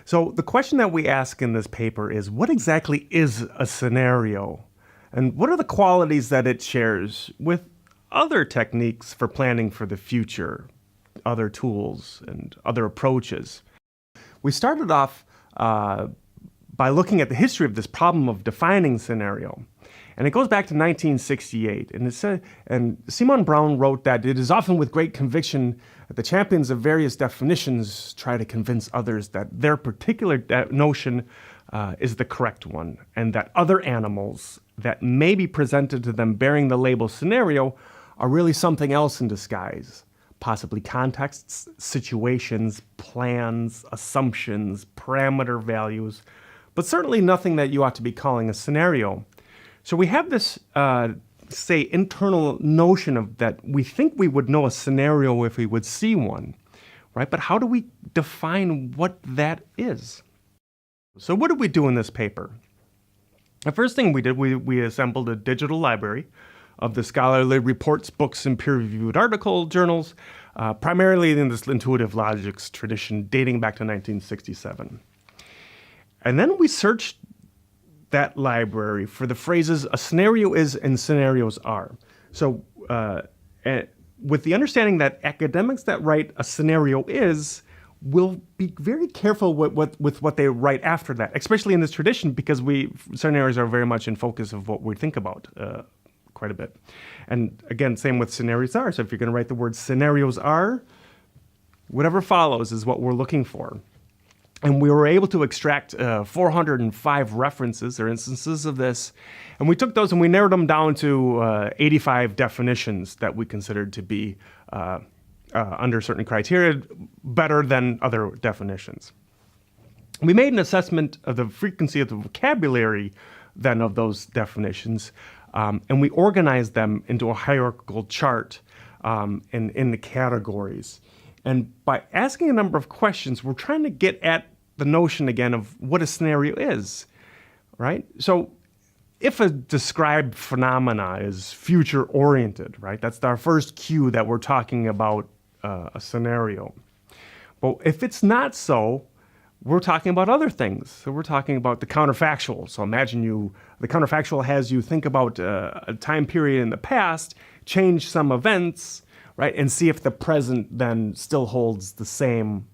So the question that we ask in this paper is, what exactly is a scenario? And what are the qualities that it shares with other techniques for planning for the future, other tools and other approaches? We started off by looking at the history of this problem of defining scenario. And it goes back to 1968. And Simon Brown wrote that it is often with great conviction that the champions of various definitions try to convince others that their particular notion is the correct one, and that other animals that may be presented to them bearing the label scenario are really something else in disguise, possibly contexts, situations, plans, assumptions, parameter values, but certainly nothing that you ought to be calling a scenario. So we have this, say, internal notion of that we think we would know a scenario if we would see one, right? But how do we define what that is? So what did we do in this paper? The first thing we did, we assembled a digital library of the scholarly reports, books, and peer-reviewed article journals, primarily in this intuitive logics tradition dating back to 1967. And then we searched that library for the phrases a scenario is and scenarios are. So with the understanding that academics that write a scenario is will be very careful with what they write after that, especially in this tradition, because scenarios are very much in focus of what we think about quite a bit. And again, same with scenarios are. So if you're going to write the word scenarios are, whatever follows is what we're looking for. And we were able to extract 405 references or instances of this. And we took those and we narrowed them down to 85 definitions that we considered to be, under certain criteria, better than other definitions. We made an assessment of the frequency of the vocabulary then of those definitions, and we organized them into a hierarchical chart in the categories. And by asking a number of questions, we're trying to get at the notion again of what a scenario is, right? So if a described phenomena is future-oriented, right, that's our first cue that we're talking about a scenario. But if it's not so, we're talking about other things. So we're talking about the counterfactual. So imagine the counterfactual has you think about a time period in the past, change some events, right, and see if the present then still holds the same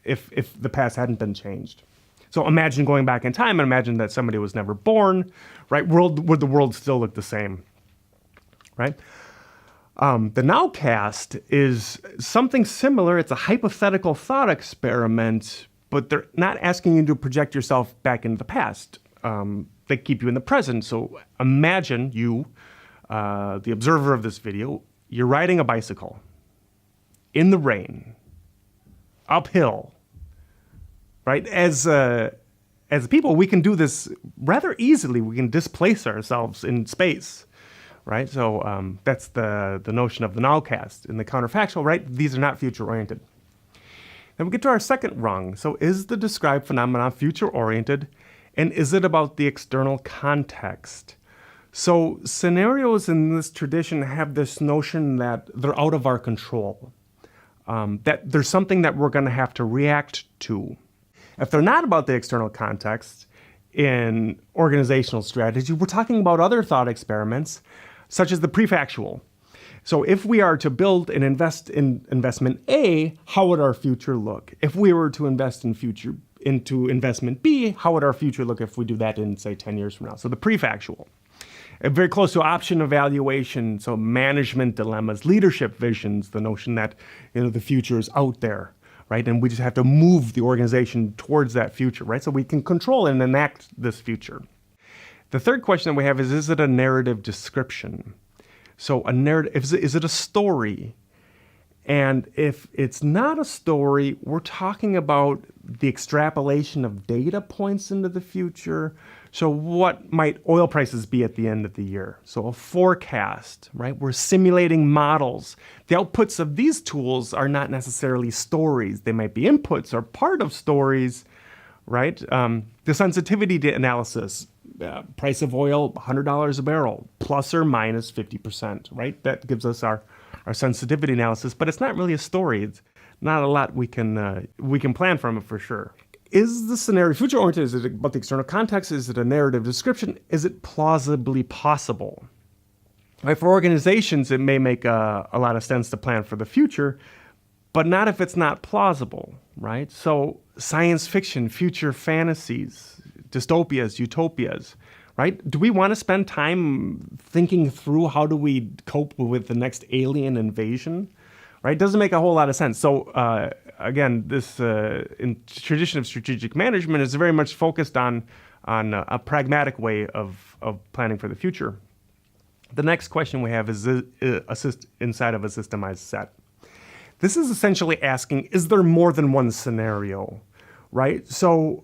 if the past hadn't been changed. So imagine going back in time and imagine that somebody was never born, right? Would the world still look the same, right? The nowcast is something similar. It's a hypothetical thought experiment, but they're not asking you to project yourself back into the past. They keep you in the present. So imagine you, the observer of this video, you're riding a bicycle in the rain, uphill, right? As people, we can do this rather easily. We can displace ourselves in space, right? So that's the notion of the nowcast. In the counterfactual, right? These are not future-oriented. Then we get to our second rung. So is the described phenomenon future-oriented, and is it about the external context? So scenarios in this tradition have this notion that they're out of our control, that there's something that we're going to have to react to. If they're not about the external context in organizational strategy, we're talking about other thought experiments, such as the prefactual. So if we are to build and invest in investment A, how would our future look? If we were to invest into investment B, how would our future look if we do that in, say, 10 years from now? So the prefactual. Very close to option evaluation, so management dilemmas, leadership visions, the notion that the future is out there, right? And we just have to move the organization towards that future, right? So we can control and enact this future. The third question that we have is it a narrative description? So a narrative, is it a story? And if it's not a story, we're talking about the extrapolation of data points into the future. So what might oil prices be at the end of the year? So a forecast, right? We're simulating models. The outputs of these tools are not necessarily stories. They might be inputs or part of stories, right? The sensitivity analysis, price of oil, $100 a barrel, plus or minus 50%, right? That gives us our sensitivity analysis, but it's not really a story. It's not a lot we can plan from it for sure. Is the scenario future-oriented? Is it about the external context? Is it a narrative description? Is it plausibly possible? Right, for organizations, it may make a lot of sense to plan for the future, but not if it's not plausible, right? So science fiction, future fantasies, dystopias, utopias, right? Do we want to spend time thinking through how do we cope with the next alien invasion, right? Doesn't make a whole lot of sense. So again, this in tradition of strategic management is very much focused on a pragmatic way of planning for the future. The next question we have is inside of a systemized set. This is essentially asking, is there more than one scenario, right? So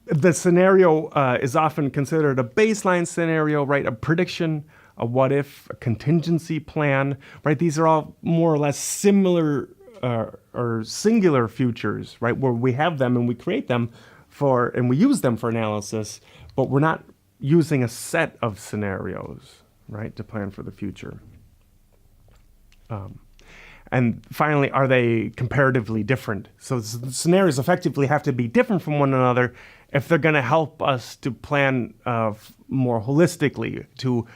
the scenario is often considered a baseline scenario, right? A prediction, a what if, a contingency plan, right? These are all more or less similar or singular futures, right? Where we have them and we create them and we use them for analysis, but we're not using a set of scenarios, right, to plan for the future. And finally, are they comparatively different? So scenarios effectively have to be different from one another if they're going to help us to plan more holistically to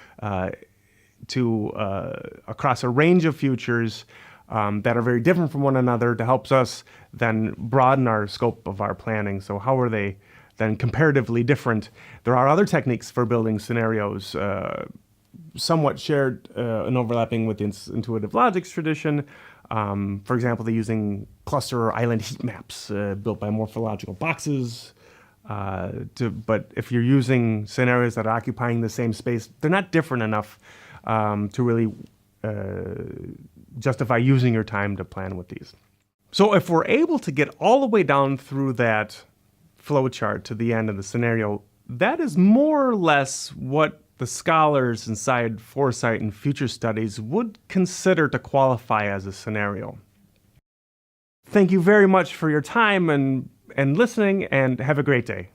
across a range of futures that are very different from one another to help us then broaden our scope of our planning. So how are they then comparatively different? There are other techniques for building scenarios, somewhat shared and overlapping with the intuitive logics tradition. For example, they're using cluster or island heat maps built by morphological boxes. But if you're using scenarios that are occupying the same space, they're not different enough to really justify using your time to plan with these. So if we're able to get all the way down through that flowchart to the end of the scenario, that is more or less what the scholars inside foresight and future studies would consider to qualify as a scenario. Thank you very much for your time and listening, and have a great day.